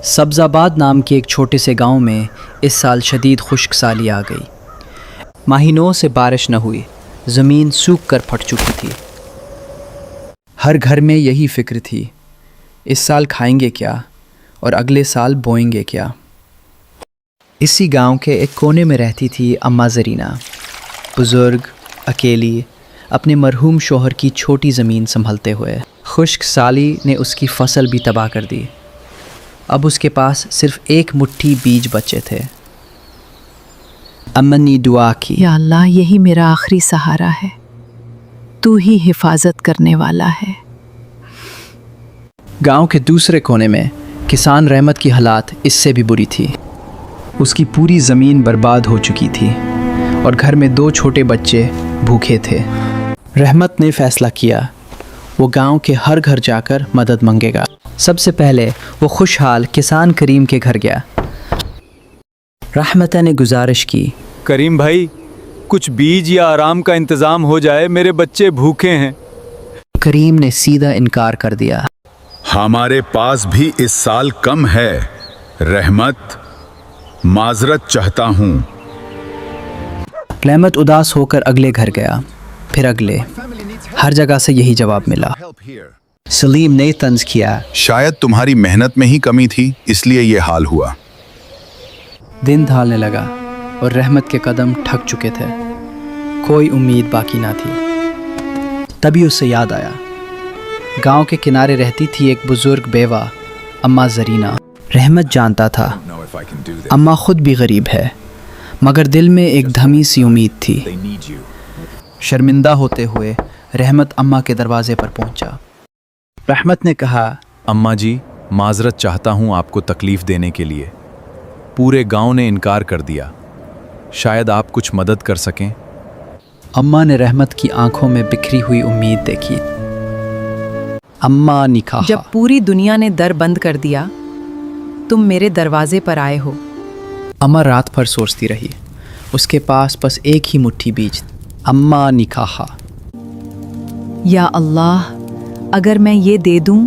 سبزآباد نام کے ایک چھوٹے سے گاؤں میں اس سال شدید خشک سالی آ گئی۔ مہینوں سے بارش نہ ہوئی، زمین سوکھ کر پھٹ چکی تھی۔ ہر گھر میں یہی فکر تھی، اس سال کھائیں گے کیا اور اگلے سال بوئیں گے کیا۔ اسی گاؤں کے ایک کونے میں رہتی تھی اماں زرینہ، بزرگ، اکیلی، اپنے مرحوم شوہر کی چھوٹی زمین سنبھالتے ہوئے۔ خشک سالی نے اس کی فصل بھی تباہ کر دی۔ اب اس کے پاس صرف ایک مٹھی بیج بچے تھے۔ اماں نے دعا کی، یا اللہ، یہی میرا آخری سہارا ہے، تو ہی حفاظت کرنے والا ہے۔ گاؤں کے دوسرے کونے میں کسان رحمت کی حالات اس سے بھی بری تھی۔ اس کی پوری زمین برباد ہو چکی تھی اور گھر میں 2 چھوٹے بچے بھوکے تھے۔ رحمت نے فیصلہ کیا وہ گاؤں کے ہر گھر جا کر مدد مانگے گا۔ سب سے پہلے وہ خوشحال کسان کریم کے گھر گیا۔ رحمت نے گزارش کی، کریم بھائی، کچھ بیج یا آرام کا انتظام ہو جائے، میرے بچے بھوکے ہیں۔ کریم نے سیدھا انکار کر دیا۔ ہمارے پاس بھی اس سال کم ہے رحمت، معذرت چاہتا ہوں۔ رحمت اداس ہو کر اگلے گھر گیا، پھر اگلے، ہر جگہ سے یہی جواب ملا۔ سلیم نے طنز کیا، شاید تمہاری محنت میں ہی کمی تھی، اس لیے یہ حال ہوا۔ دن ڈھالنے لگا اور رحمت کے قدم تھک چکے تھے، کوئی امید باقی نہ تھی۔ تبھی اسے یاد آیا، گاؤں کے کنارے رہتی تھی ایک بزرگ بیوہ اماں زرینہ۔ رحمت جانتا تھا اماں خود بھی غریب ہے، مگر دل میں ایک دھمی سی امید تھی۔ شرمندہ ہوتے ہوئے رحمت اماں کے دروازے پر پہنچا۔ رحمت نے کہا، اماں جی، معذرت چاہتا ہوں آپ کو تکلیف دینے کے لیے۔ پورے گاؤں نے انکار کر دیا، شاید آپ کچھ مدد کر سکیں۔ اماں نے رحمت کی آنکھوں میں بکھری ہوئی امید دیکھی۔ اماں نے کہا، جب پوری دنیا نے در بند کر دیا، تم میرے دروازے پر آئے ہو۔ اماں رات بھر سوچتی رہی، اس کے پاس بس ایک ہی مٹھی بیج۔ اماں نے کہا، یا اللہ، اگر میں یہ دے دوں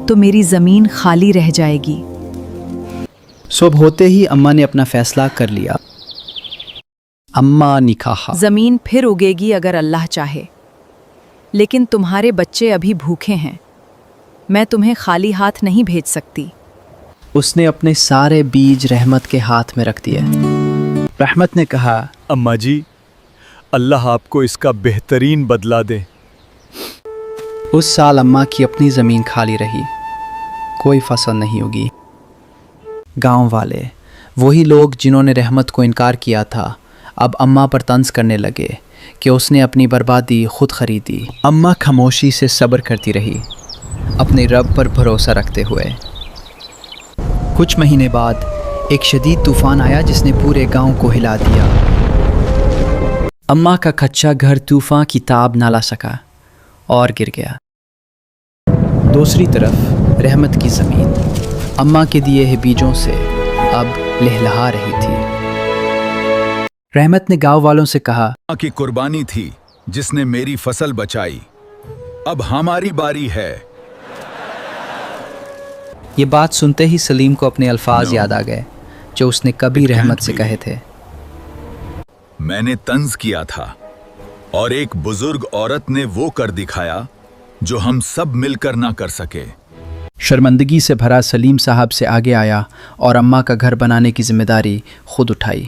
تو میری زمین خالی رہ جائے گی۔ صبح ہوتے ہی اماں نے اپنا فیصلہ کر لیا۔ اماں نے کہا، زمین پھر اگے گی اگر اللہ چاہے، لیکن تمہارے بچے ابھی بھوکے ہیں، میں تمہیں خالی ہاتھ نہیں بھیج سکتی۔ اس نے اپنے سارے بیج رحمت کے ہاتھ میں رکھ دیے۔ رحمت نے کہا، اماں جی، اللہ آپ کو اس کا بہترین بدلہ دے۔ اس سال اماں کی اپنی زمین خالی رہی، کوئی فصل نہیں ہوگی۔ گاؤں والے، وہی لوگ جنہوں نے رحمت کو انکار کیا تھا، اب اماں پر طنز کرنے لگے کہ اس نے اپنی بربادی خود خریدی۔ اماں خاموشی سے صبر کرتی رہی، اپنے رب پر بھروسہ رکھتے ہوئے۔ کچھ مہینے بعد ایک شدید طوفان آیا جس نے پورے گاؤں کو ہلا دیا۔ اماں کا کچا گھر طوفان کی تاب نہ لا سکا اور گر گیا۔ دوسری طرف رحمت کی زمین اماں کے دیے ہوئے بیجوں سے اب لہلہا رہی تھی۔ رحمت نے گاؤں والوں سے کہا، ماں کی قربانی تھی جس نے میری فصل بچائی، اب ہماری باری ہے۔ یہ بات سنتے ہی سلیم کو اپنے الفاظ یاد آ گئے جو اس نے کبھی رحمت سے کہے تھے۔ میں نے طنز کیا تھا اور ایک بزرگ عورت نے وہ کر دکھایا جو ہم سب مل کر نہ کر سکے۔ شرمندگی سے بھرا سلیم صاحب سے آگے آیا اور اماں کا گھر بنانے کی ذمہ داری خود اٹھائی۔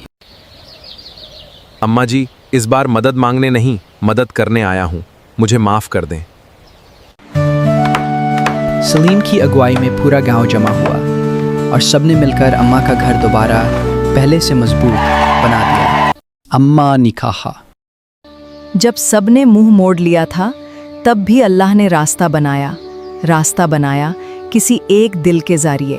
اماں جی، اس بار مدد مانگنے نہیں، مدد کرنے آیا ہوں، مجھے معاف کر دیں۔ سلیم کی اگوائی میں پورا گاؤں جمع ہوا اور سب نے مل کر اماں کا گھر دوبارہ پہلے سے مضبوط بنا دیا۔ اماں نے کہا، جب سب نے منہ موڑ لیا تھا، تب بھی اللہ نے راستہ بنایا کسی ایک دل کے ذریعے۔